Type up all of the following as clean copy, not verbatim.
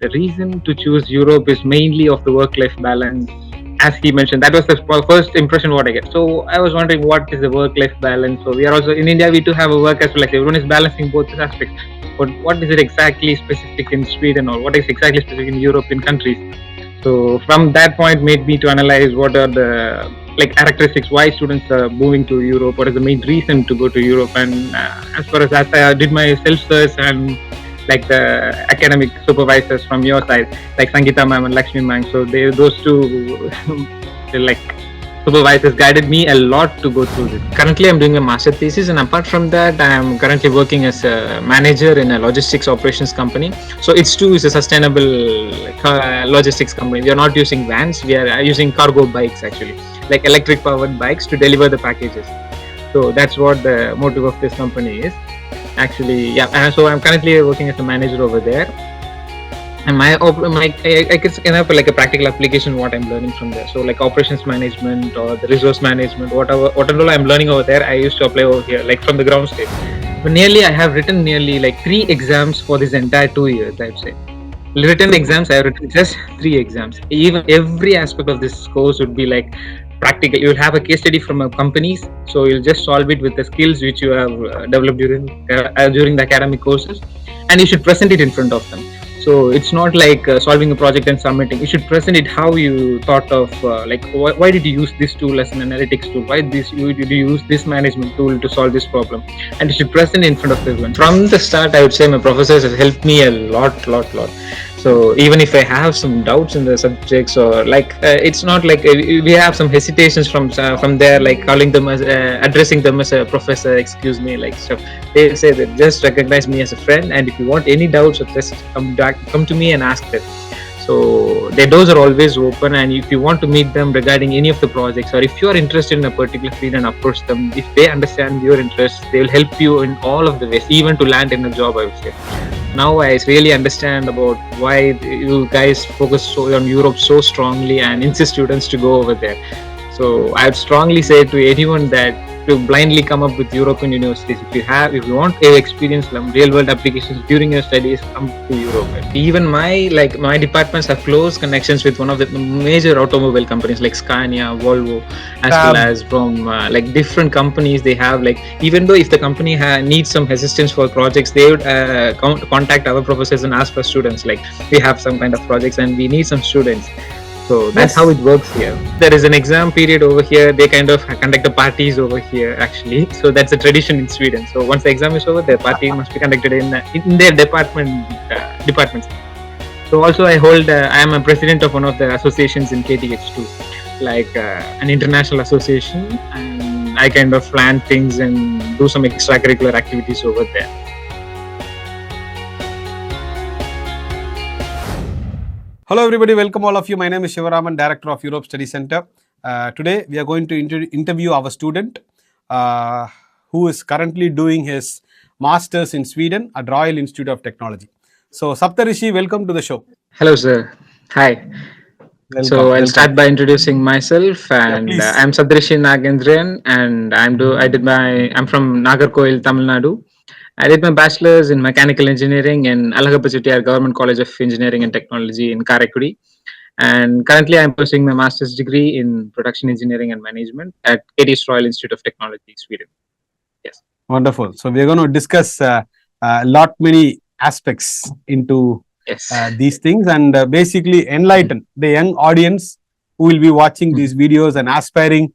The reason to choose Europe is mainly of the work-life balance. As he mentioned, that was the first impression what I get. So I was wondering what is the work-life balance. So we are also in India. We do have a work as well. Like everyone is balancing both aspects. But what is it exactly specific in Sweden, or what is exactly specific in European countries? So from that point, made me to analyze what are the like characteristics why students are moving to Europe. What is the main reason to go to Europe? And as far as I did my self search and like the academic supervisors from your side, like Sangeeta ma'am and Lakshmi ma'am. So those two, like supervisors guided me a lot to go through this. Currently, I'm doing a master thesis, and apart from that, I'm currently working as a manager in a logistics operations company. So it's too is a sustainable logistics company. We are not using vans; we are using cargo bikes actually, like electric powered bikes to deliver the packages. So that's what the motive of this company is. Actually, yeah. So I'm currently working as a manager over there, and I could enough like a practical application what I'm learning from there. So like operations management or the resource management, whatever I'm learning over there, I used to apply over here, like from the ground stage. But nearly I have written nearly like 3 exams for this entire 2 years, I'd say. Written exams, I have written just 3 exams. Even every aspect of this course would be like practical. You will have a case study from companies, so you'll just solve it with the skills which you have developed during the academic courses, and you should present it in front of them. So it's not like solving a project and submitting. You should present it how you thought of like why did you use this tool as an analytics tool? Why did you use this management tool to solve this problem? And you should present it in front of everyone. From the start, I would say my professors have helped me a lot. So even if I have some doubts in the subjects, or like it's not like we have some hesitations from there, like calling them as addressing them as a professor, excuse me, like stuff. They say that just recognize me as a friend, and if you want any doubts, just come to me and ask them. So their doors are always open, and if you want to meet them regarding any of the projects, or if you are interested in a particular field and approach them, if they understand your interests, they will help you in all of the ways, even to land in a job, I would say. Now I really understand about why you guys focus on Europe so strongly and insist students to go over there. So I would strongly say to anyone that to blindly come up with European universities. If you want to experience some real world applications during your studies, come to Europe. Even my departments have close connections with one of the major automobile companies like Scania, Volvo, as well as from like different companies. They have like, even though if the company needs some assistance for projects, they would contact our professors and ask for students. Like we have some kind of projects and we need some students. So that's how it works here. There is an exam period over here. They kind of conduct the parties over here, actually. So that's a tradition in Sweden. So once the exam is over, the party must be conducted in their departments. So also I am a president of one of the associations in KTH too, like an international association, and I kind of plan things and do some extracurricular activities over there. Hello everybody, welcome all of you. My name is Shivaraman, Director of Europe Study Center. Today we are going to interview our student who is currently doing his Masters in Sweden at Royal Institute of Technology. So Trichy, welcome to the show. Hello sir. Hi. So I'll start by introducing myself, and I'm Trichy Nagendran, and I'm from Nagarkoil, Tamil Nadu. I did my bachelor's in mechanical engineering in Alagappa Chettiar Government College of Engineering and Technology in Karaikudi. And currently I'm pursuing my master's degree in production engineering and management at KTH Royal Institute of Technology, Sweden. Yes. Wonderful. So we're going to discuss many aspects into these things, and basically enlighten the young audience who will be watching these videos and aspiring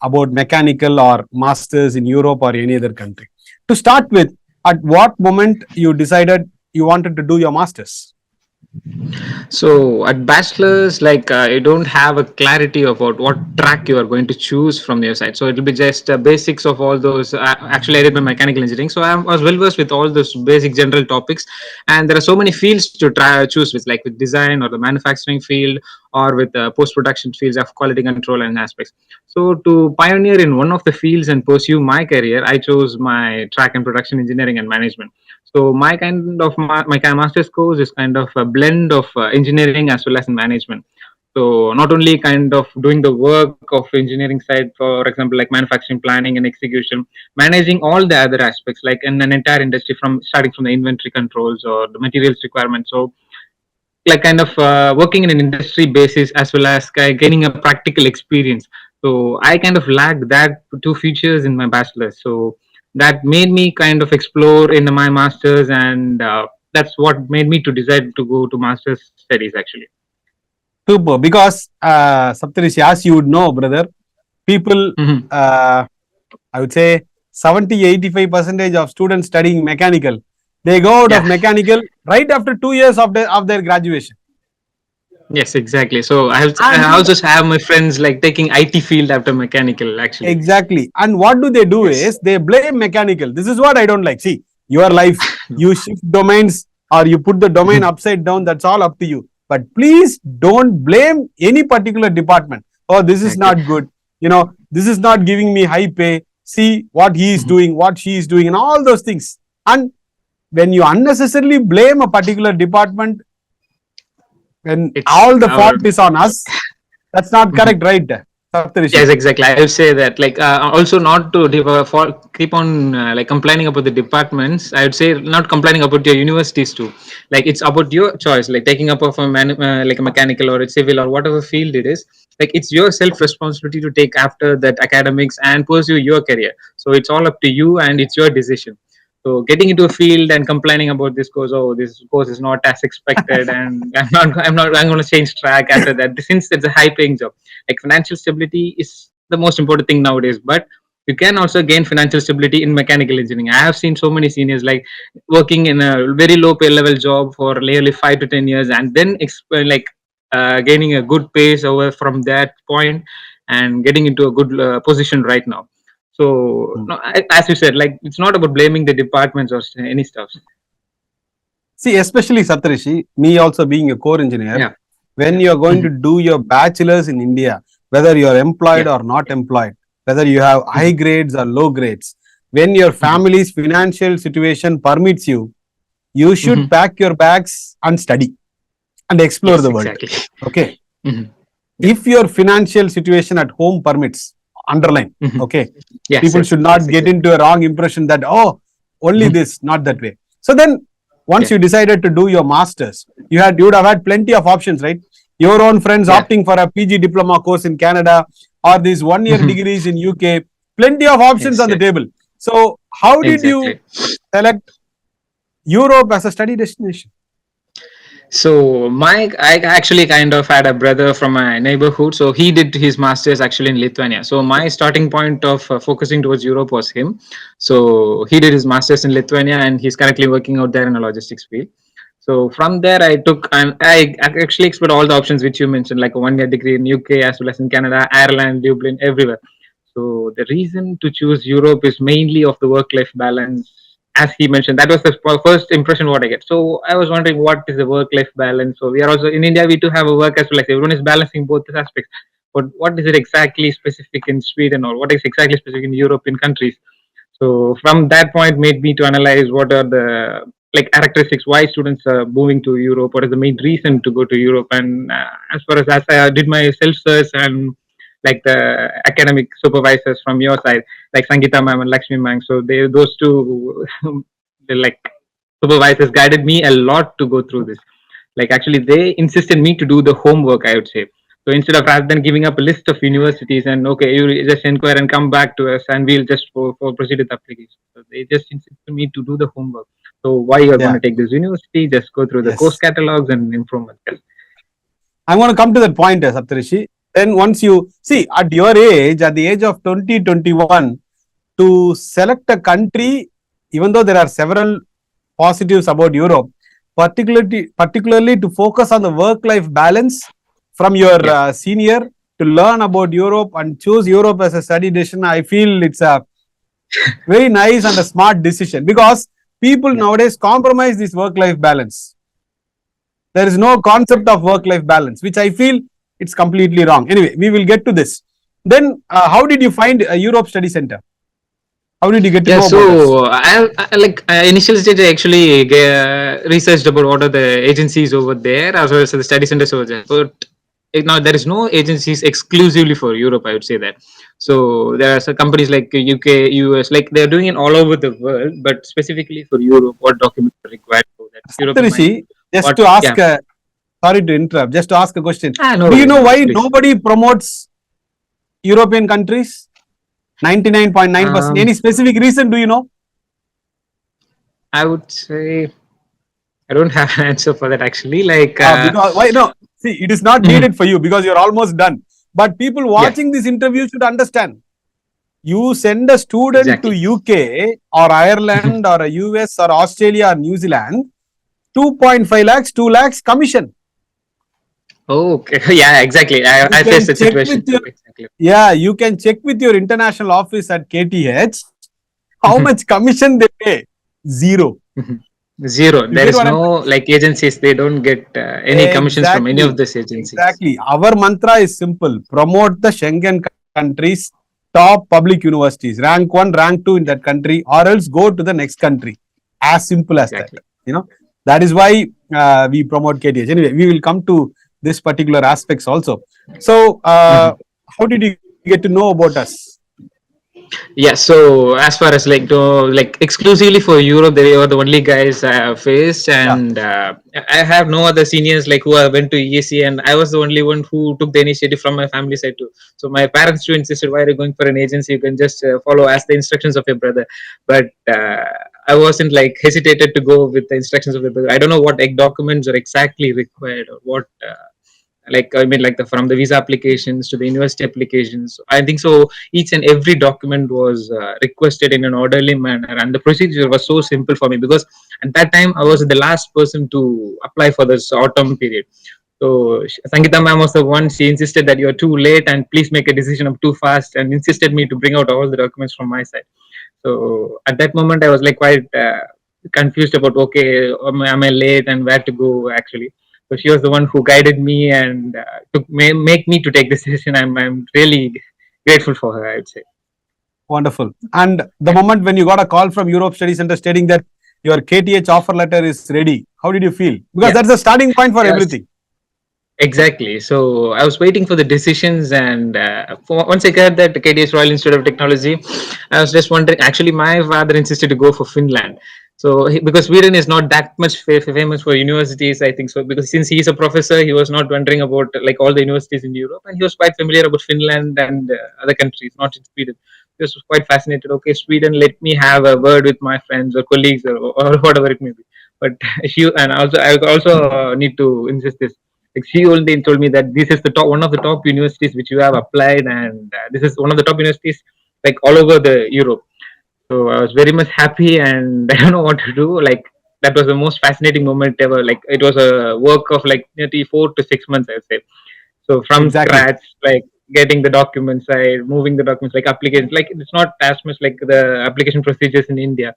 about mechanical or masters in Europe or any other country. To start with, at what moment you decided you wanted to do your masters? So at bachelor's, like you don't have a clarity about what track you are going to choose from your side. So it will be just basics of all those. Actually, I did my mechanical engineering, so I was well versed with all those basic general topics. And there are so many fields to choose with, like with design or the manufacturing field, or with post-production fields of quality control and aspects. So to pioneer in one of the fields and pursue my career, I chose my track in production engineering and management. So my master's course is kind of a blend of engineering as well as management. So not only kind of doing the work of engineering side, for example, like manufacturing planning and execution, managing all the other aspects, like in an entire industry, from starting from the inventory controls or the materials requirements. So like kind of working in an industry basis as well as gaining a practical experience. So I kind of lacked that two features in my bachelor's. So that made me kind of explore in my master's, and that's what made me to decide to go to master's studies actually. Super. Because Saptarishi, as you would know, brother, people, Mm-hmm. I would say 70-85% of students studying mechanical, they go out of Yeah. mechanical right after 2 years of their graduation. Yes, exactly. So I And also have my friends like taking IT field after mechanical actually. exactly. And what do they do Yes. is they blame mechanical. This is what I don't like. See, your life, you shift domains or you put the domain upside down, that's all up to you. But please don't blame any particular department. Oh, this is Exactly. not good. This is not giving me high pay. See what he is Mhm. doing, what she is doing, and all those things. And when you unnecessarily blame a particular department, when It's all the our. fault is on us, that's not Mhm. correct, right, Saptarishi? Yes, exactly. I would say that, like, also not to keep on like complaining about the departments. I would say not complaining about your universities too. Like, it's about your choice. Like taking up of a like a mechanical or a civil or whatever field it is. Like, it's your self responsibility to take after that academics and pursue your career. So it's all up to you, and it's your decision. So getting into a field and complaining about this course, oh, this course is not as expected, and I'm going to change track after that. Since it's a high-paying job, like financial stability is the most important thing nowadays. But you can also gain financial stability in mechanical engineering. I have seen so many seniors like working in a very low pay level job for nearly 5 to 10 years, and then gaining a good pace over from that point and getting into a good position right now. So, no, as you said, like it's not about blaming the departments or any stuff. See, especially Satrishi, me also being a core engineer, Yeah. when you're going to Mhm. do your bachelor's in India, whether you're employed Yeah. or not employed, whether you have high Mhm. grades or low grades, when your Mhm. family's financial situation permits you, you should Mhm. pack your bags and study and explore Yes, the world. exactly. Okay. Mhm. Yeah. If your financial situation at home permits, underline. Mhm. Okay. Yes, People yes, should yes, not get exactly. into a wrong impression that, oh, only Mhm. this, not that way. So then, once Yeah. you decided to do your masters, you would have had plenty of options, right? Your own friends Yeah. opting for a PG diploma course in Canada or these 1 year Mhm. degrees in UK, plenty of options Yes, on the yes, table. So, how did you exactly. select Europe as a study destination? So I actually kind of had a brother from my neighborhood. So he did his masters actually in Lithuania. So my starting point of focusing towards Europe was him. So he did his masters in Lithuania, and he's currently working out there in a logistics field. So from there, I took and I actually explored all the options which you mentioned, like a 1 year degree in UK as well as in Canada, Ireland, Dublin, everywhere. So the reason to choose Europe is mainly of the work-life balance, as he mentioned. That was the first impression what I get. So I was wondering what is the work-life balance. So we are also in India. We do have a work as well. Like everyone is balancing both aspects. But what is it exactly specific in Sweden, or what is exactly specific in European countries? So from that point, made me to analyze what are the like characteristics why students are moving to Europe. What is the main reason to go to Europe? And as far as I did my self search and like the academic supervisors from your side, like Sangita ma'am and Lakshmi ma'am. So those two they like supervisors guided me a lot to go through this. Like actually, they insisted me to do the homework, I would say. So instead of rather than giving up a list of universities and okay, you just inquire and come back to us and we'll just proceed with the application. So they just insisted me to do the homework. So why you are going Yeah, to take this university? Just go through the course yes. catalogs and improvement. I'm going to come to that point, Saptarishi. Then once you see at your age, at the age of 2021, to select a country, even though there are several positives about Europe, particularly to focus on the work-life balance from your Yeah. senior to learn about Europe and choose Europe as a study destination, I feel it's a very nice and a smart decision because people Yeah. nowadays compromise this work-life balance. There is no concept of work-life balance, which I feel it's completely wrong. Anyway, we will get to this. Then, how did you find a Europe Study Center? How did you get to Yeah, know about us? so I like initial stage I actually researched about what are the agencies over there as well as the study centers over there. But now there is no agencies exclusively for Europe. I would say that. So there are some companies like UK, US, like they're doing it all over the world, but specifically for Europe, what documents are required for that? Europe is my Saptarishi, just what? to ask Yeah. sorry to interrupt, just to ask a question. No Do you know why please. nobody promotes European countries? 99.9%. Any specific reason, do you know? I would say I don't have an answer for that actually. Because why no? See, it is not needed for you because you're almost done. But people watching this interview should understand. You send a student to UK or Ireland or a US or Australia or New Zealand, 2.5 lakhs, 2 lakhs commission. Oh, okay. Yeah, exactly. I faced the situation. Exactly. Yeah, you can check with your international office at KTH how much commission they pay. Zero. Zero. There is no like agencies. They don't get any commissions from any of these agencies. Exactly. Our mantra is simple: promote the Schengen countries, top public universities, rank 1, rank 2 in that country, or else go to the next country. As simple as that. You know, that is why we promote KTH. Anyway, we will come to this particular aspects also. So, how did you get to know about us? Yeah, so as far as like exclusively for Europe, they were the only guys I have faced, and I have no other seniors like who I went to ESC, and I was the only one who took the initiative from my family side too. So my parents too insisted, "Why are you going for an agency? You can just follow as the instructions of your brother." But I wasn't like hesitated to go with the instructions of the brother. I don't know what documents are exactly required or what. From the visa applications to the university applications, I think so each and every document was requested in an orderly manner, and the procedure was so simple for me because at that time I was the last person to apply for this autumn period. So Sangeeta ma'am was the one. She insisted that you're too late and please make a decision of too fast, and insisted me to bring out all the documents from my side. So at that moment I was like quite confused about, okay, am I late and where to go actually. So she was the one who guided me and make me to take this decision. I'm really grateful for her, I would say. Wonderful. And the moment when you got a call from Europe Study Center stating that your KTH offer letter is ready, how did you feel? Because that's the starting point for everything. Exactly. So I was waiting for the decisions, and once I got that KTH Royal Institute of Technology, I was just wondering. Actually, my father insisted to go for Finland. So because Sweden is not that much famous for universities, I think so. Because since he is a professor, he was not wondering about like all the universities in Europe, and he was quite familiar about Finland and other countries, not in Sweden. He was quite fascinated. Okay, Sweden, let me have a word with my friends or colleagues or whatever it may be. But I also need to insist this. Like she only told me that this is the top one of the top universities which you have applied, and this is one of the top universities like all over the Europe. So I was very much happy, and I don't know what to do. Like that was the most fascinating moment ever. Like it was a work of like nearly 4 to 6 months, I would say. So from scratch, like getting the documents, moving the documents, like applications. Like it's not as much like the application procedures in India.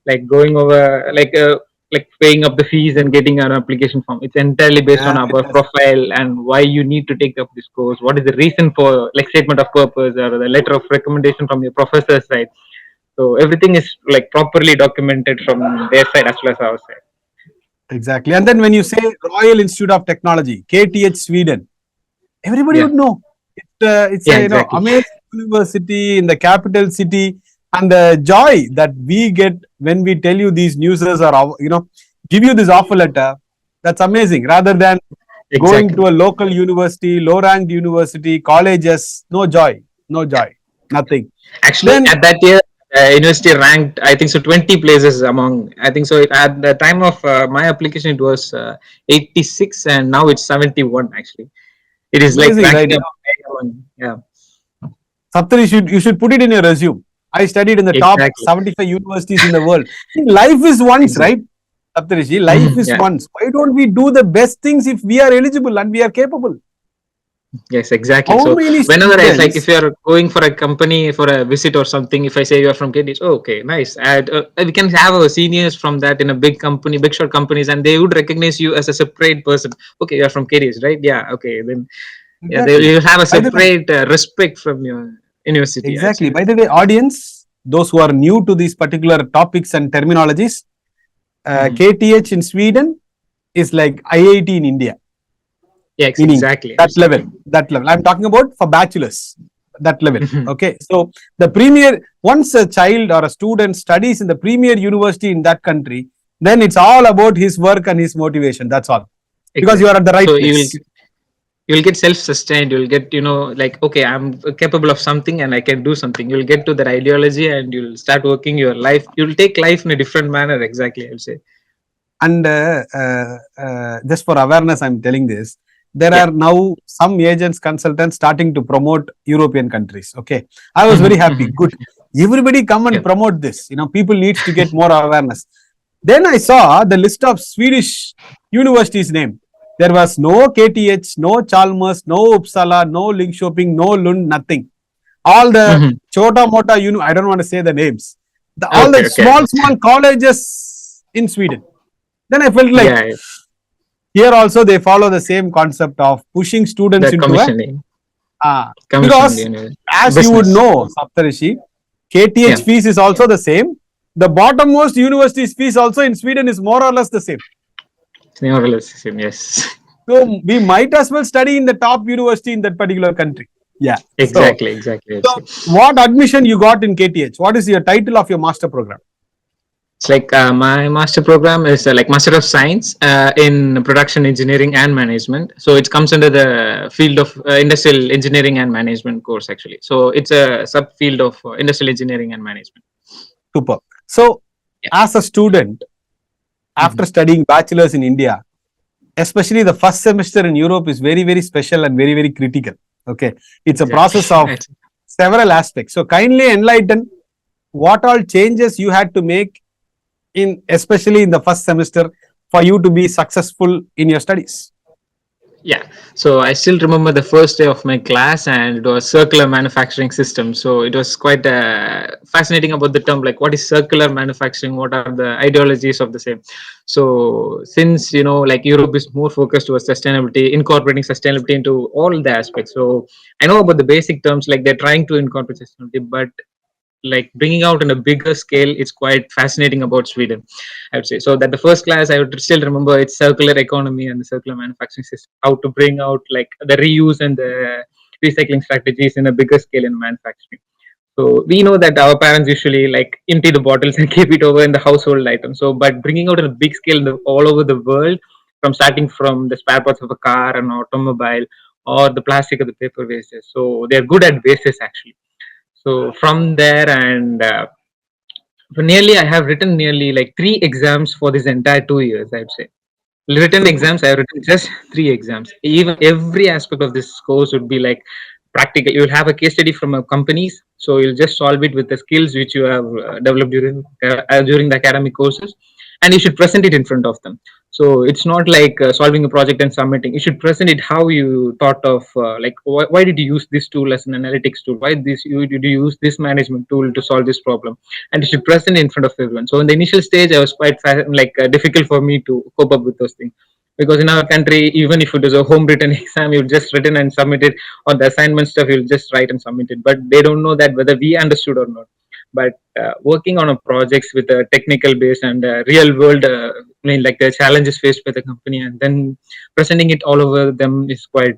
Like going over like paying up the fees and getting an application form. It's entirely based on our profile and why you need to take up this course. What is the reason for like statement of purpose or the letter of recommendation from your professor's side. So everything is like properly documented from their side as well as our side. Exactly. And then when you say Royal Institute of Technology, KTH Sweden, everybody would know. It's a amazing university in the capital city, and the joy that we get when we tell you these newses or give you this offer letter, that's amazing. Rather than going to a local university, low-ranked university, colleges, no joy, nothing. Actually, at that year, university ranked, I think so, 20 places among. I think so. At the time of my application, it was 86, and now it's 71. Actually, it is amazing, like ranking up. Saptarish, you should put it in your resume. I studied in the top 75 universities in the world. Life is once, right? Saptarish, life is once. Why don't we do the best things if we are eligible and we are capable? Yes, exactly. So whenever I like, if you are going for a company for a visit or something, if I say you are from KTH, okay, nice. We can have our seniors from that in a big company, big short companies, and they would recognize you as a separate person. Okay, you are from KTH, right? Yeah. Okay, then they will have a separate respect from your university. Exactly. By the way, audience, those who are new to these particular topics and terminologies, KTH in Sweden is like IIT in India. Yeah, exactly. That level. I'm talking about for bachelors, that level. Okay. So once a child or a student studies in the premier university in that country, then it's all about his work and his motivation. That's all. because you are at the right So place. you'll get self-sustained. You'll get, like, okay, I'm capable of something and I can do something. You'll get to that ideology and you'll start working your life. You'll take life in a different manner. Exactly, I'll say. And just for awareness, I'm telling this. There Yeah. are now some agents, consultants starting to promote European countries. Okay, I was very Mm-hmm, happy. mm-hmm. Good, everybody come and Yeah. promote this. People needs to get more awareness. Then I saw the list of Swedish universities name. There was no KTH, no Chalmers, no Uppsala, no Linköping, no Lund, nothing. All the Mm-hmm. chota mota, I don't want to say the names. All the Okay, okay. small colleges in Sweden. Then I felt like Yeah, here also they follow the same concept of pushing students that into a commissioned because as you would business. know, Saptarishi, KTH Yeah, fees is also the same. The bottommost university's fees also in Sweden is more or less the same. more or less the same. Yes. So we might as well study in the top university in that particular country. Yeah. Exactly. I'd So say. what admission you got in KTH? What is your title of your master program? It's like my master program is like Master of Science in Production Engineering and Management. So it comes under the field of Industrial Engineering and Management course, actually. So it's a subfield of Industrial Engineering and Management. Super. So Yeah. as a student, after studying bachelor's in India, especially the first semester in Europe is very, very special and very, very critical. Okay. It's a process of several aspects. So kindly enlighten what all changes you had to make especially in the first semester for you to be successful in your studies. Yeah, so I still remember the first day of my class, and it was circular manufacturing system. So it was quite fascinating about the term, like what is circular manufacturing, what are the ideologies of the same. So since like Europe is more focused towards sustainability, incorporating sustainability into all the aspects. So I know about the basic terms, like they're trying to incorporate sustainability, but like bringing out in a bigger scale, it's quite fascinating about Sweden, I would say. So that the first class I would still remember, it's circular economy and the circular manufacturing system, how to bring out like the reuse and the recycling strategies in a bigger scale in manufacturing. So we know that our parents usually like empty the bottles and keep it over in the household item. So but bringing out in a big scale all over the world, from starting from the spare parts of a car and automobile, or the plastic or the paper wastes. So they're good at wastes, actually. So from there, and for nearly, I have written nearly like 3 exams for this entire 2 years, I'd say. Written Super. exams, I have written just 3 exams. Even every aspect of this course would be like practical. You'll have a case study from a companies, so you'll just solve it with the skills which you have developed during the academic courses, and you should present it in front of them. So it's not like solving a project and submitting. You should present it how you thought of, like why did you use this tool as an analytics tool? Why did you use this management tool to solve this problem? And you should present it in front of everyone. So in the initial stage, I was quite difficult for me to cope up with those things, because in our country, even if it is a home written exam, you just written and submit it, or the assignment stuff, you'll just write and submit it, but they don't know that whether we understood or not. But working on a projects with a technical base and real world, like the challenges faced by the company, and then presenting it all over them is quite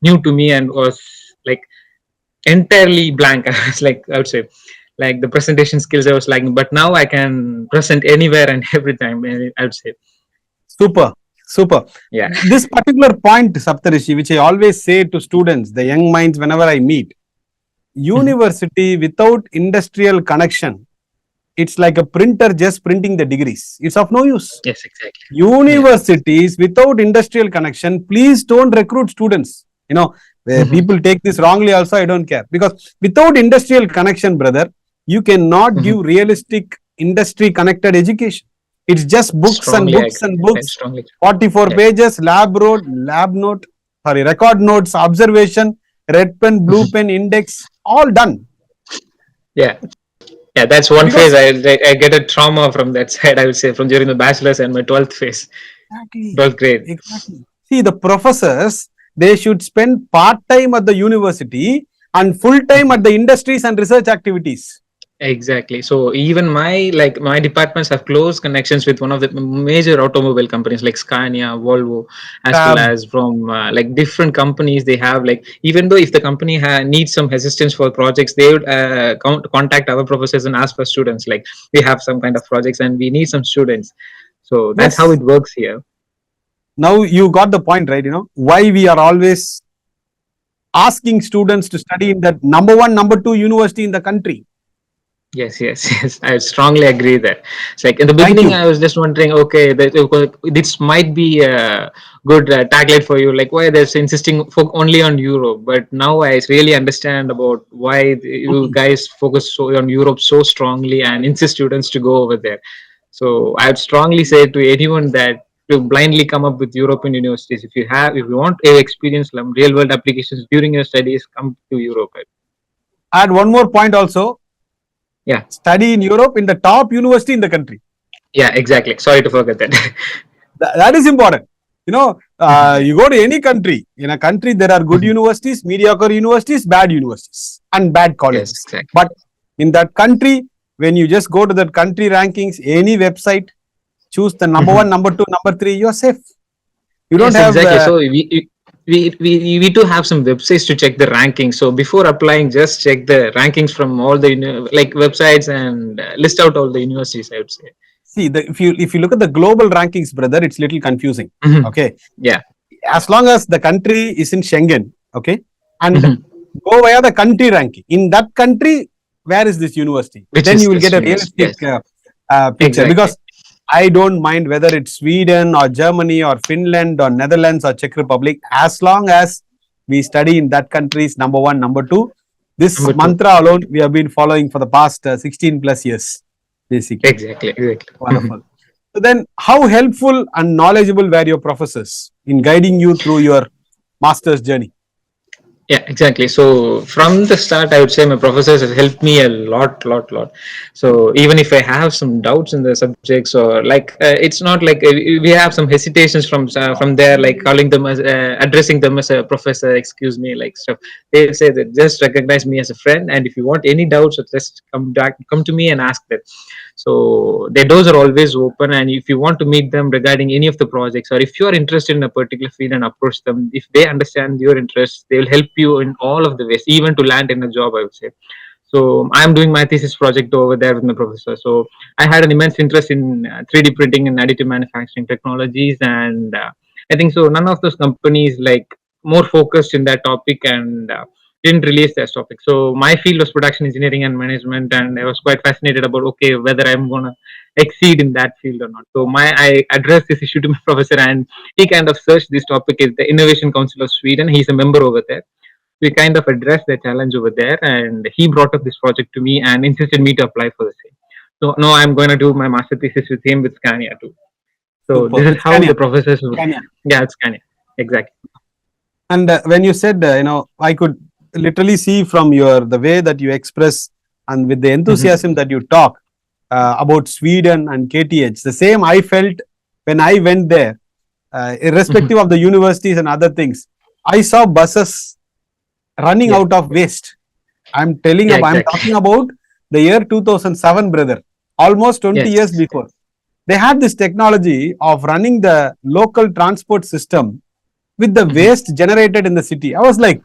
new to me, and was like entirely blank. I was like, I would say, like the presentation skills I was lacking, but now I can present anywhere and every time, I would say. Super. Yeah. This particular point, Saptarishi, which I always say to students, the young minds, whenever I meet, university without industrial connection, it's like a printer just printing the degrees. It's of no use. Yes, exactly. Universities without industrial connection, please don't recruit students. People take this wrongly also, I don't care. Because without industrial connection, brother, you cannot give realistic industry connected education. It's just books and Strongly books agree. and books. Strongly. 44 pages, lab note, record notes, observation, red pen, blue pen, index, all done. Yeah, that's one phase. I get a trauma from that side, I would say, from during the bachelor's and my 12th phase. Exactly. 12th grade. Exactly. See, the professors, they should spend part time at the university and full time at the industries and research activities. Exactly. So even my departments have close connections with one of the major automobile companies like Scania, Volvo, as well as from like different companies. They have, like, even though if the company needs some assistance for projects, they would contact our professors and ask for students. Like, we have some kind of projects and we need some students. So that's how it works here. now you got the point, right? Why we are always asking students to study in that number one, number two university in the country. Yes, yes, yes. I strongly agree that. It's like in the Thank beginning, you. I was just wondering, okay, this might be a good tagline for you, like why they're insisting only on Europe. But now I really understand about why you guys focus so on Europe so strongly and insist students to go over there. So I'd strongly say to anyone that to blindly come up with European universities. If you want to experience some real world applications during your studies, come to Europe. Add one more point also. Yeah. Study in Europe in the top university in the country. Yeah, exactly. Sorry to forget that. That is important. You go to any country. In a country, there are good universities, mediocre universities, bad universities, and bad colleges. Yes, exactly. But in that country, when you just go to that country rankings, any website, choose the number one, number two, number three, you're safe. You don't have. Exactly. So we do have some websites to check the rankings. So before applying, just check the rankings from all the like websites and list out all the universities, I would say. See, if you look at the global rankings, brother, it's little confusing. Okay. Yeah. As long as the country is in Schengen, okay, and go via the country ranking. In that country, where is this university? Then you will get a realistic picture. Exactly. Because I don't mind whether it's Sweden or Germany or Finland or Netherlands or Czech Republic, as long as we study in that country's number one, number two. This mantra alone we have been following for the past 16 plus years, basically. Exactly. Wonderful. So then, how helpful and knowledgeable were your professors in guiding you through your master's journey? Yeah, exactly. So from the start, I would say my professors have helped me a lot. So even if I have some doubts in the subjects, or like it's not like we have some hesitations from there, like calling them as addressing them as a professor, excuse me, like stuff. They say that just recognize me as a friend, and if you want any doubts, just come to me and ask them. So their doors are always open, and if you want to meet them regarding any of the projects, or if you are interested in a particular field and approach them, if they understand your interests, they will help you in all of the ways, even to land in a job, I would say. So I'm doing my thesis project over there with my professor. So I had an immense interest in 3D printing and additive manufacturing technologies, and I think so. None of those companies like more focused in that topic and didn't release that topic. So my field was production engineering and management, and I was quite fascinated about whether I'm gonna exceed in that field or not. So I addressed this issue to my professor, and he kind of searched this topic is the Innovation Council of Sweden. He's a member over there. We kind of addressed the challenge over there, and he brought up this project to me and insisted me to apply for the same. So now I'm going to do my master thesis with him with Scania too. So Super. this is how Scania. the professors would. Scania. Yeah, it's Scania. Exactly. And when you said, I could literally see from the way that you express and with the enthusiasm that you talk about Sweden and KTH, the same I felt when I went there, irrespective of the universities and other things. I saw buses running out of waste. I'm telling you, I'm talking about the year 2007, brother, almost 20 years before. They had this technology of running the local transport system with the waste generated in the city. I was like,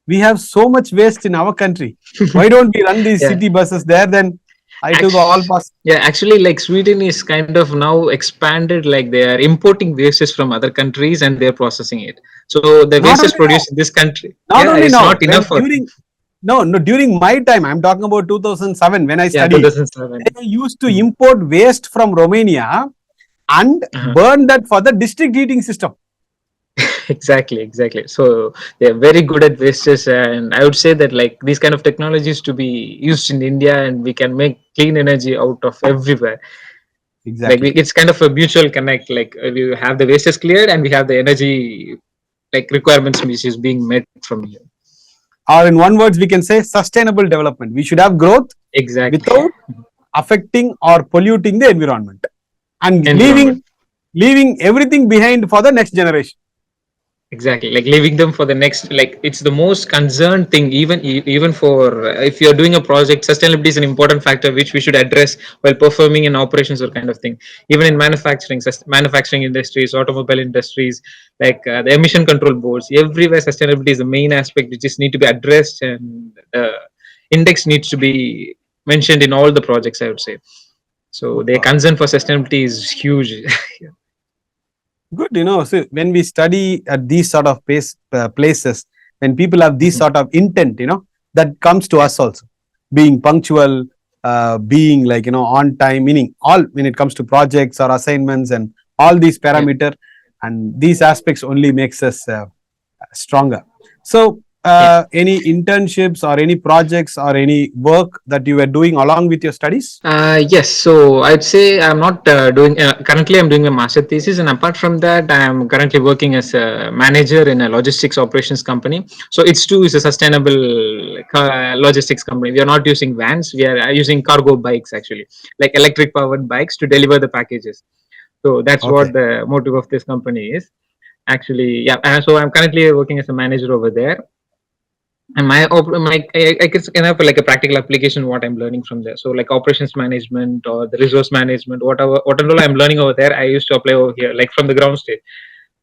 we have so much waste in our country. Why don't we run these city buses there? Then I took all buses. Yeah, actually, like Sweden is kind of now expanded, like they are importing wastes from other countries and they're processing it. So the waste is produced in this country. It's not enough for. During my time, I'm talking about 2007 when I studied. 2007. They used to import waste from Romania and burn that for the district heating system. Exactly. So they're very good at wastes, and I would say that like these kind of technologies to be used in India, and we can make clean energy out of everywhere. Exactly. Like it's kind of a mutual connect. Like we have the wastes cleared, and we have the energy like requirements which is being met from here. Or in one words, we can say sustainable development. We should have growth without affecting or polluting the environment and leaving everything behind for the next generation. Exactly, like leaving them for the next, like it's the most concerned thing, even for if you're doing a project, sustainability is an important factor which we should address while performing in operations or kind of thing. Even in manufacturing industries, automobile industries, like the emission control boards, everywhere sustainability is the main aspect which just need to be addressed, and index needs to be mentioned in all the projects, I would say. So their concern for sustainability is huge. Good, so when we study at these sort of places, when people have this sort of intent, that comes to us also. Being punctual, being like, on time, meaning all when it comes to projects or assignments and all these Yeah. parameter and these aspects only makes us stronger. So, Yeah. any internships or any projects or any work that you were doing along with your studies? Yes, so I'd say I'm not doing currently. I'm doing a master thesis, and apart from that, I'm currently working as a manager in a logistics operations company. So it's too is a sustainable logistics company. We are not using vans; we are using cargo bikes actually, like electric powered bikes to deliver the packages. So that's what Okay. the motive of this company is. Actually, yeah. So I'm currently working as a manager over there, and I guess kind of like a practical application what I'm learning from there. So like operations management or the resource management, whatever I'm learning over there, I used to apply over here, like from the ground state.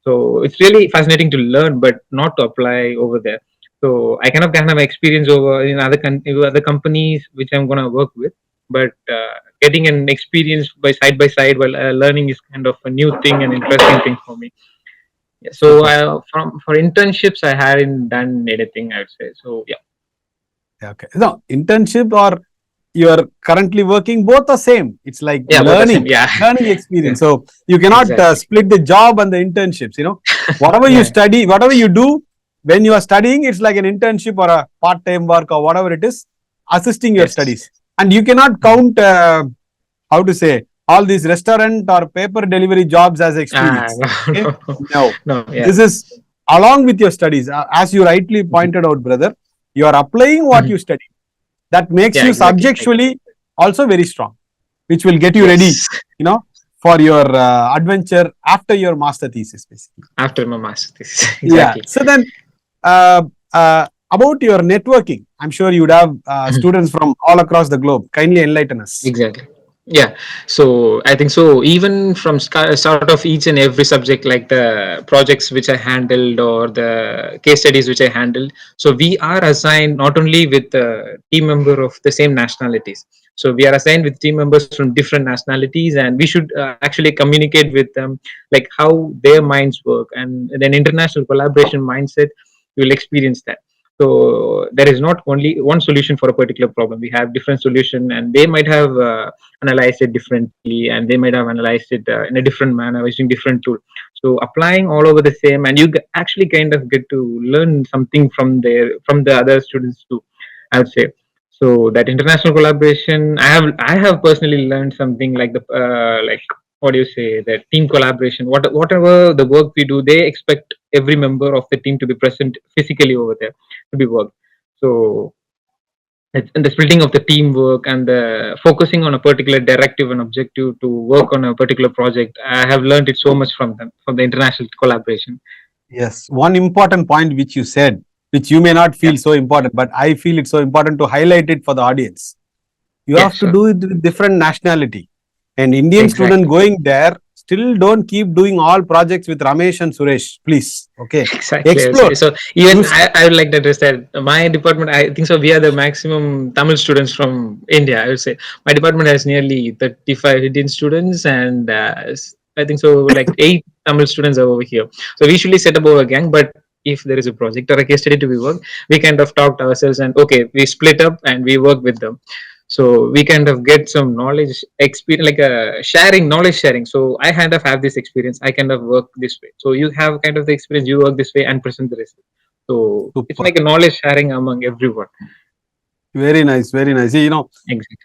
So it's really fascinating to learn, but not to apply over there. So I kind of experience over in other companies which I'm gonna work with, but getting an experience by side while learning is kind of a new thing and interesting thing for me. Yeah, so Super. from for internships, I hadn't done anything, I would say. So yeah. Yeah, okay. No, internship or you are currently working, both are same. It's like Yeah, both the same. Yeah, learning experience. yeah, So you cannot exactly. split the job and the internships. Whatever you Yeah, study, whatever you do when you are studying, it's like an internship or a part-time work or whatever it is, assisting your yes. studies. And you cannot Mhm. count how to say all these restaurant or paper delivery jobs as experience. No, Okay, no, no, no, no. Yeah. this is along with your studies. As you rightly Mhm. pointed out, brother, you are applying what Mhm. you study. That makes Yeah, you exactly. subjectually also very strong, which will get you ready, Yes. for your adventure after your master thesis, basically. After my master's thesis, Yeah. exactly. So then, uh, about your networking, I'm sure you'd have students from all across the globe. Kindly enlighten us. Exactly. Yeah. So I think so. Even from start of each and every subject, like the projects which I handled or the case studies which I handled. So we are assigned not only with a team member of the same nationalities. So we are assigned with team members from different nationalities, and we should actually communicate with them, like how their minds work, and then international collaboration mindset. You will experience that. So there is not only one solution for a particular problem. We have different solution, and they might have analyzed it differently, and they might have analyzed it in a different manner using different tool. So applying all over the same, and you actually kind of get to learn something from the other students too, I would say. So that international collaboration, I have personally learned something like the like what do you say, that team collaboration. Whatever the work we do, they expect every member of the team to be present physically over there to be worked. So and the splitting of the teamwork and the focusing on a particular directive and objective to work on a particular project, I have learned it so much from them, from the international collaboration. Yes. One important point which you said, which you may not Yeah, feel so important, but I feel it's so important to highlight it for the audience. You yeah, have to sure, do it with different nationality. An Indian student exactly. going there still don't keep doing all projects with Ramesh and Suresh. Please, okay, Exactly, I would explore. say. So even Use I would like to address that my department, I think so we are the maximum Tamil students from India, I would say. My department has nearly 35 Indian students, and I think so like 8 Tamil students are over here. So we usually set up our gang, but if there is a project or a case study to be worked, we kind of talk to ourselves, and okay, we split up and we work with them. So we kind of get some knowledge experience, like a sharing, knowledge sharing. So I kind of have this experience, I kind of work this way, so you have kind of the experience, you work this way and present the result. So it's super. like a knowledge sharing among everyone. Very nice, very nice. Exactly.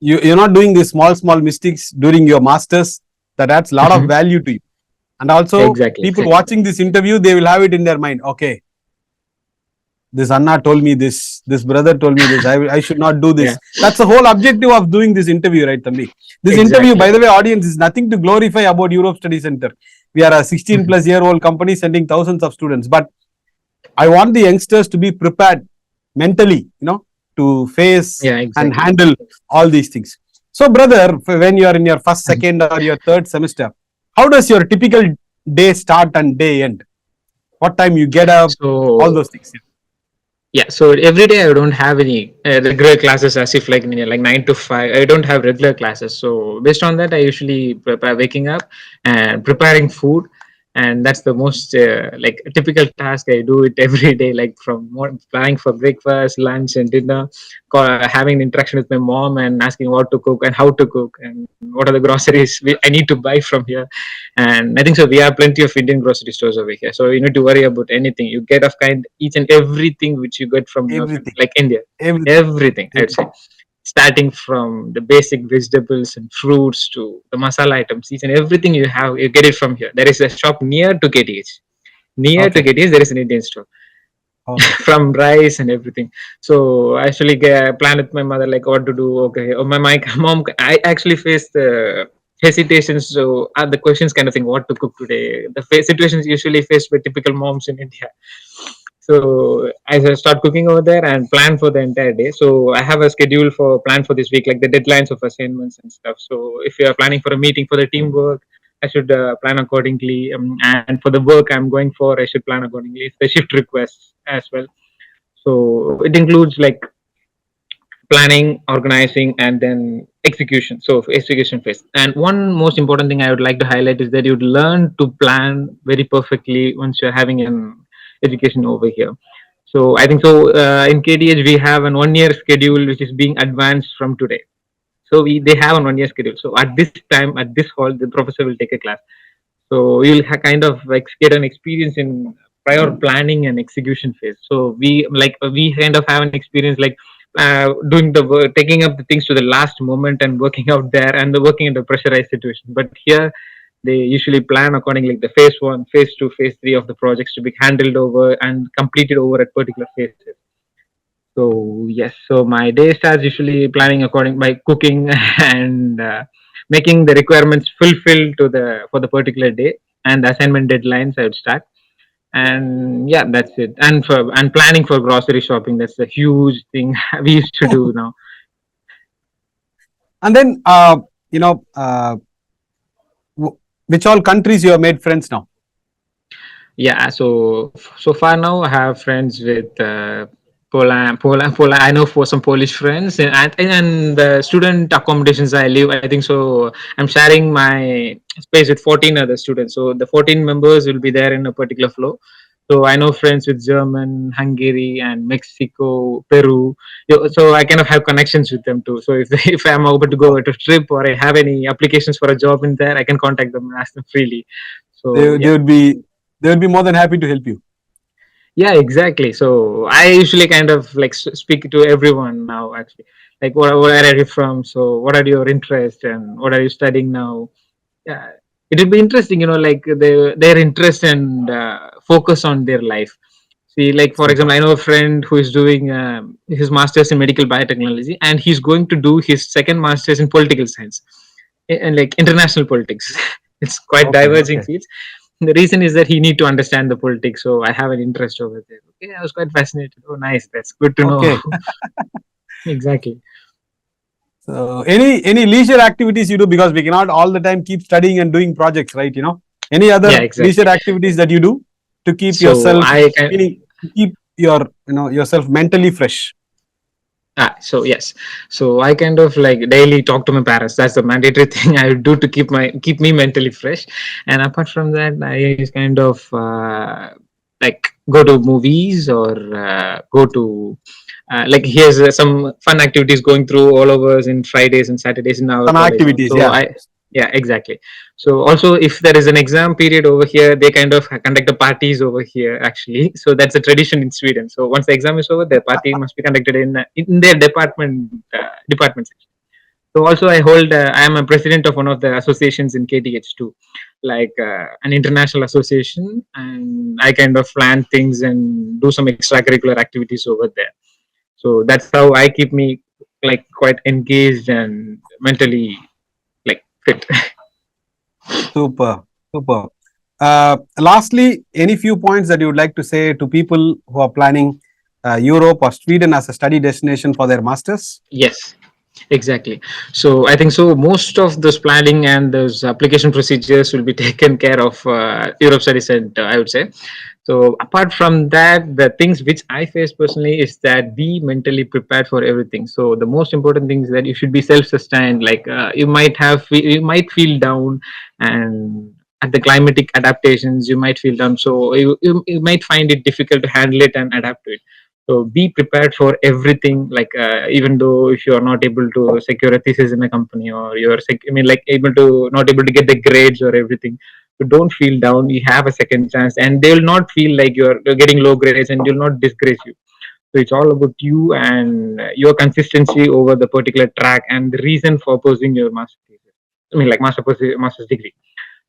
You're not doing these small mistakes during your masters. That adds a lot of value to you. And also, Exactly, people exactly. watching this interview, they will have it in their mind. Okay, this Anna told me this brother told me this. I should not do Yeah, this. That's the whole objective of doing this interview, right, Tambi? This interview, exactly. by the way, audience, is nothing to glorify about Europe Study Center. We are a 16 plus year old company sending thousands of students. But I want the youngsters to be prepared mentally, to face Yeah, and exactly. handle all these things. So, brother, when you are in your first, second, or your third semester, how does your typical day start and day end? What time you get up? All So those things. yeah, so every day I don't have any regular classes, as if like like 9 to 5. I don't have regular classes. So based on that, I usually prepare waking up and preparing food, and that's the most like typical task. I do it every day, like from planning for breakfast, lunch, and dinner, having interaction with my mom and asking what to cook and how to cook and what are the groceries I need to buy from here. And I think so we have plenty of Indian grocery stores over here, so you need to worry about anything you get of kind each and everything which you get from your Everything, like India. everything, Everything, I'd say, everything. starting from the basic vegetables and fruits to the masala items, each and everything you have, you get it from here. There is a shop near to KTH. Near to Okay, KTH, there is an Indian store okay, from rice and everything. So I actually plan with my mother like what to do. Okay, oh, my mom. I actually faced the hesitations. So the questions kind of thing, what to cook today. The situations usually faced by typical moms in India. So as I start cooking over there and plan for the entire day. So I have a schedule for plan for this week, like the deadlines of assignments and stuff. So if you are planning for a meeting for the teamwork, I should plan accordingly. And for the work I'm going for, I should plan accordingly. If the shift requests as well. So it includes like planning, organizing, and then execution. So execution phase. And one most important thing I would like to highlight is that you'd learn to plan very perfectly once you're having an education over here. So I think so. In KTH, we have an 1 year schedule which is being advanced from today. So they have a 1 year schedule. So at this time, at this hall, the professor will take a class. So you'll kind of like get an experience in prior planning and execution phase. So we kind of have an experience like doing the work, taking up the things to the last moment and working out there and the working in the pressurized situation. But here they usually plan accordingly, like the phase one, phase two, phase three of the projects to be handled over and completed over at particular phases. So yes, so my day starts usually planning according by cooking and making the requirements fulfilled to the for the particular day and the assignment deadlines I would start. And yeah, that's it. And planning for grocery shopping, that's a huge thing we used to do now. And then, you know, which all countries you have made friends now? Yeah, so far now I have friends with Poland. I know for some Polish friends, and the student accommodations I live. I think so. I'm sharing my space with 14 other students. So the 14 members will be there in a particular flow. So I know friends with German, Hungary, and Mexico, Peru. So I kind of have connections with them too. So if if I'm able to go Oh, on a trip or I have any applications for a job in there, I can contact them and ask them freely. So they yeah. would be more than happy to help you. Yeah, exactly. So I usually kind of like speak to everyone now, actually. Like, where are you from? So, what are your interests and what are you studying now? Yeah, it would be interesting, like their interest and focus on their life. See, like for Super. example, I know a friend who is doing his master's in medical biotechnology, and he's going to do his second master's in political science and like international politics. It's quite Okay, diverging okay, fields. The reason is that he need to understand the politics, so I have an interest over there. Okay, I was quite fascinated. Oh, nice, that's good to know. okay. Exactly. So, any leisure activities you do, because we cannot all the time keep studying and doing projects, right? Any Yeah, other leisure exactly. activities that you do to keep So yourself, I can. meaning to keep your yourself mentally fresh? So yes, so I kind of like daily talk to my parents. That's the mandatory thing I do to keep me mentally fresh. And apart from that, I just kind of like go to movies or go to like here's some fun activities going through all over in Fridays and Saturdays in our Some college now. activities, So yeah. I yeah, exactly. So also if there is an exam period over here, they kind of conduct the parties over here actually. So that's a tradition in Sweden. So once the exam is over, the party must be conducted in their department section. So also I am a president of one of the associations in KTH too, like an international association, and I kind of plan things and do some extracurricular activities over there. So that's how I keep me like quite engaged and mentally like fit. Super, super. Lastly, any few points that you would like to say to people who are planning Europe or Sweden as a study destination for their masters? Yes, exactly. So I think so. Most of those planning and those application procedures will be taken care of Europe Study Center, I would say. So apart from that, the things which I face personally is that be mentally prepared for everything. So the most important thing is that you should be self-sustained. Like you might feel down and at the climatic adaptations, you might feel down. So you might find it difficult to handle it and adapt to it. So be prepared for everything. Like even though if you are not able to secure a thesis in a company, or you're like able to not able to get the grades or everything, so don't feel down. You have a second chance, and they will not feel like you're getting low grades, and you'll not disgrace you. So it's all about you and your consistency over the particular track and the reason for pursuing your master's thesis. Like master's degree,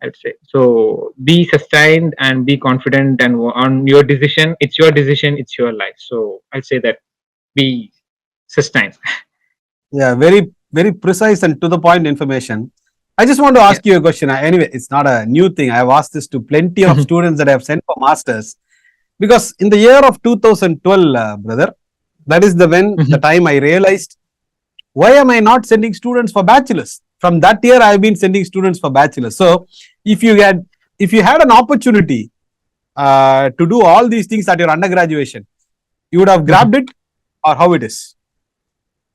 I'd say. So be sustained and be confident and on your decision. It's your decision. It's your life. So I'd say that be sustained. Yeah, very precise and to the point information. I just want to ask you a question. Anyway, it's not a new thing. I have asked this to plenty of students that I have sent for masters. Because in the year of 2012, brother, that is the time I realized, why am I not sending students for bachelors? From that year, I have been sending students for bachelors. So if you had an opportunity to do all these things at your undergraduation, you would have grabbed it, or how it is?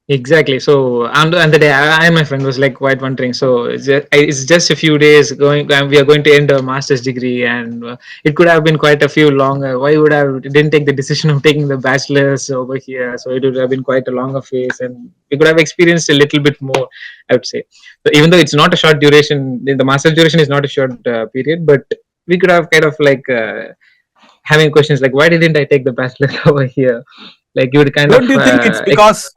Exactly. So on the day, I and my friend was like quite wondering. So it's just a few days going. We are going to end our master's degree, and it could have been quite a few longer. Why would I didn't take the decision of taking the bachelor's over here? So it would have been quite a longer phase, and we could have experienced a little bit more, I would say. So even though it's not a short duration, the master's duration is not a short period, but we could have kind of like having questions like, why didn't I take the bachelor's over here? Like you would kind Don't of you think it's because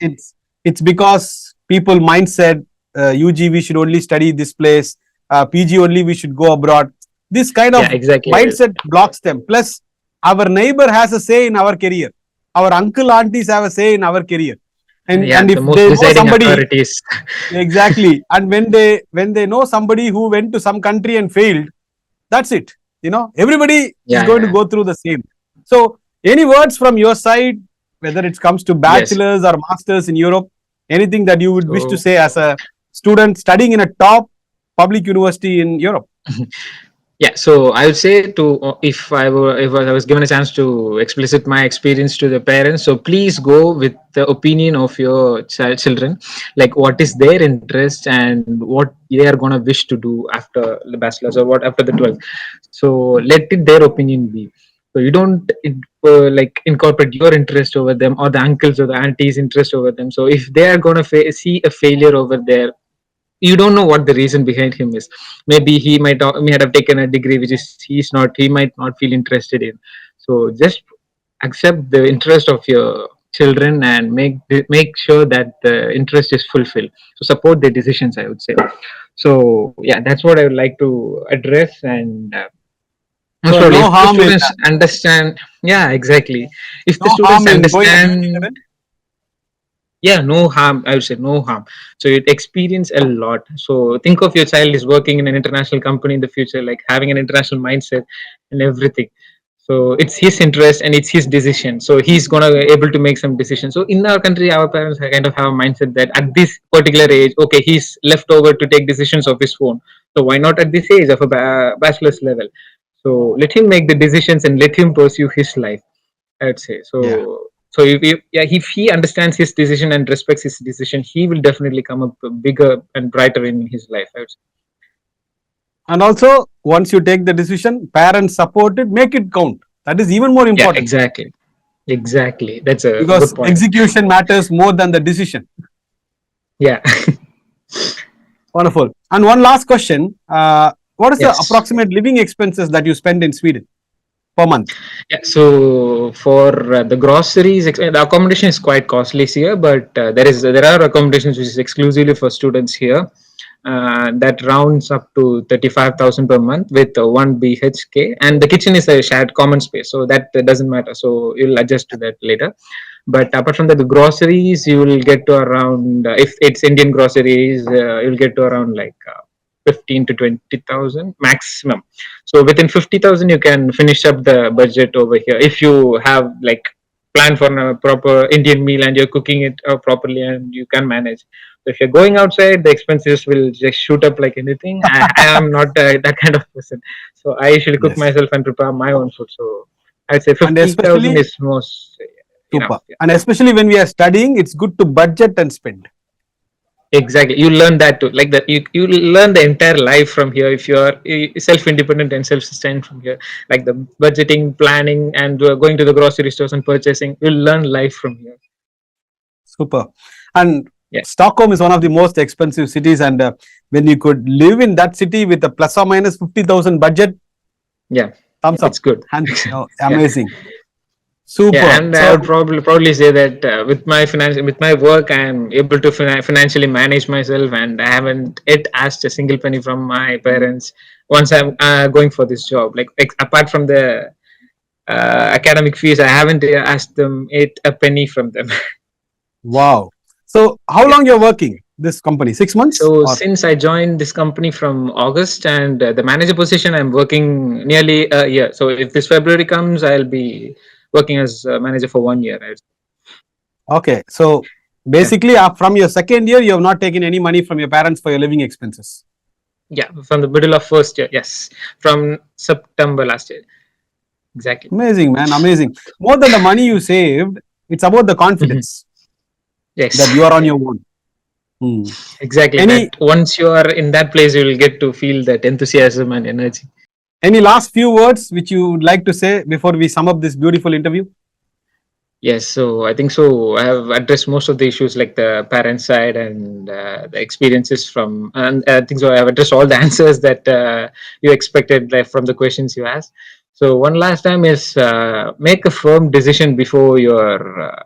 it's because people mindset, UG we should only study this place, PG only we should go abroad. This kind of mindset blocks them. Plus, our neighbor has a say in our career. Our uncle, aunties have a say in our career. And if they know somebody, exactly. And when they know somebody who went to some country and failed, that's it. Everybody is going to go through the same. So, any words from your side, whether it comes to bachelors or masters in Europe, anything that you would wish to say as a student studying in a top public university in Europe? Yeah, so I would say if I was given a chance to explicit my experience to the parents, so please go with the opinion of your children, like what is their interest and what they are gonna wish to do after the bachelor's or what after the 12th. So let it their opinion be. So you don't like incorporate your interest over them or the uncles or the aunties' interest over them. So if they are gonna see a failure over there, you don't know what the reason behind him is. Maybe he might have taken a degree which is he might not feel interested in. So just accept the interest of your children and make sure that the interest is fulfilled. So support their decisions, I would say. So yeah, that's what I would like to address. And so no if the harm students understand, yeah, exactly. If the students understand, yeah, no harm, I would say no harm. So you experience a lot. So think of your child is working in an international company in the future, like having an international mindset and everything. So it's his interest and it's his decision, so he's gonna be able to make some decisions. So in our country, our parents kind of have a mindset that at this particular age, okay, he's left over to take decisions of his own, so why not at this age of a bachelor's level? So let him make the decisions and let him pursue his life, I would say. So if he understands his decision and respects his decision, he will definitely come up bigger and brighter in his life, I would say. And also, once you take the decision, parents support it, make it count. That is even more important. Yeah, exactly. That's a because good point. Execution matters more than the decision. Yeah. Wonderful. And one last question: what is the approximate living expenses that you spend in Sweden per month? Yeah, so for the groceries, the accommodation is quite costly here, but there are accommodations which is exclusively for students here. That rounds up to 35,000 per month with 1 BHK, and the kitchen is a shared common space, so that doesn't matter. So you'll adjust to that later. But apart from that, the groceries you will get to around, if it's Indian groceries, you'll get to around like 15 to 20,000 maximum. So within 50,000, you can finish up the budget over here if you have like plan for a proper Indian meal and you're cooking it properly and you can manage. So if you're going outside, the expenses will just shoot up like anything. I am not that kind of person, so I usually cook myself and prepare my own food. So I'd say 50,000 is most enough. And especially when we are studying, it's good to budget and spend. Exactly, you learn that too. Like that, you learn the entire life from here. If you are self-independent and self-sustained from here, like the budgeting, planning, and going to the grocery stores and purchasing, you'll learn life from here. Super. And Yeah, Stockholm is one of the most expensive cities, and when you could live in that city with a plus or minus 50,000 budget, yeah, thumbs up. it's good. And Yeah. amazing. Yeah, Super. and I So, would probably say that with my work, I am able to financially manage myself, and I haven't yet asked a single penny from my parents once I'm going for this job. Like apart from the academic fees, I haven't asked them yet a penny from them. wow. So, how Yeah. long you're working this company? 6 months So or? since I joined this company from August, and the manager position, I'm working nearly a year. So if this February comes, I'll be working as a manager for 1 year. Okay. So, Yeah. basically, from your second year, you have not taken any money from your parents for your living expenses. Yeah, from the middle of first year. Yes, from September last year. Exactly. Amazing, man. Amazing. More than the money you saved, it's about the Mhm. confidence that Yes, you are on your own. Hmm. exactly. Any That once you are in that place, you will get to feel that enthusiasm and energy. any last few words which you would like to say before we sum up this beautiful interview? Yes, so I think so. I have addressed most of the issues like the parent side and the experiences from, and I think so. I have addressed all the answers that you expected from the questions you asked. So one last time is make a firm decision before you're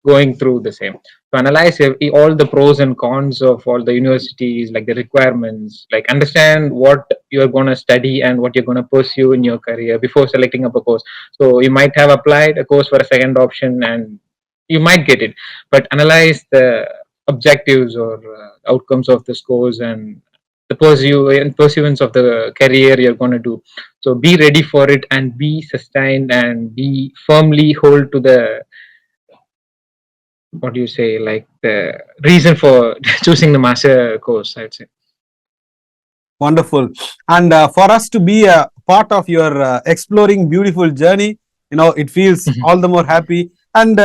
going through the same. To analyze all the pros and cons of all the universities, like the requirements, like understand what you're going to study and what you're going to pursue in your career before selecting up a course. So you might have applied a course for a second option and you might get it, but analyze the objectives or outcomes of this course and the pursuance of the career you're going to do. So be ready for it and be sustained and be firmly hold to the, what do you say, like the reason for choosing the master course, I'd say. Wonderful. And for us to be a part of your exploring beautiful journey, it feels Mhm. all the more happy. And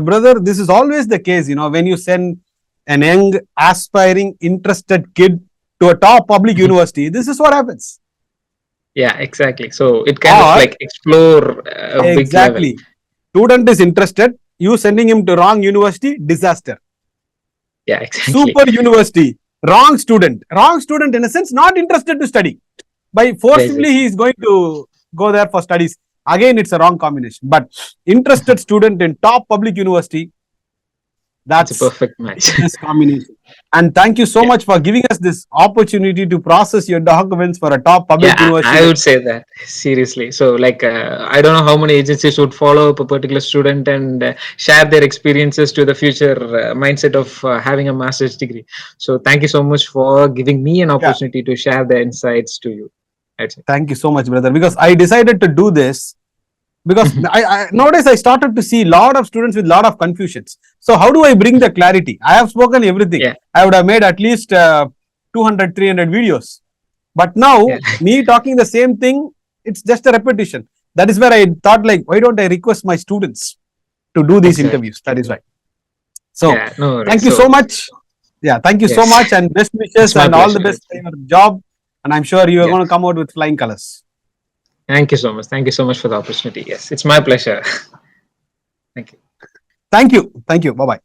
brother, this is always the case, when you send an young, aspiring, interested kid to a top public Mhm. university, this is what happens. Yeah, exactly. So it kind of Or like explore a big level. exactly, student is interested, you sending him to wrong university, disaster. Yeah, exactly. Super university, wrong student in a sense, not interested to study. By Yes, forcibly yes. he is going to go there for studies. Again, it's a wrong combination. But interested student in top public university, It's a that's perfect the match. best combination. And thank you so Yeah. much for giving us this opportunity to process your documents for a top Yeah, public university. I would say that seriously. So, like, I don't know how many agencies would follow up a particular student and share their experiences to the future mindset of having a master's degree. So, thank you so much for giving me an Yeah, opportunity to share the insights to you. That's it. thank you so much, brother. Because I decided to do this because nowadays I started to see a lot of students with a lot of confusions. So how do I bring the clarity? I have spoken everything. Yeah, I would have made at least 200, 300 videos. But yeah, now, me talking the same thing, it's just a repetition. That is where I thought, like, why don't I request my students to do these exactly. interviews? That is why. So, Yeah, no thank worries. you so So, much. Yeah, thank you so yes, much, and best it's wishes my and all the pleasure. best for your job. And I'm sure you are Yeah, going to come out with flying colors. thank you so much. Thank you so much for the opportunity. Yes, it's my pleasure. Thank you. Thank you. Thank you. Bye bye.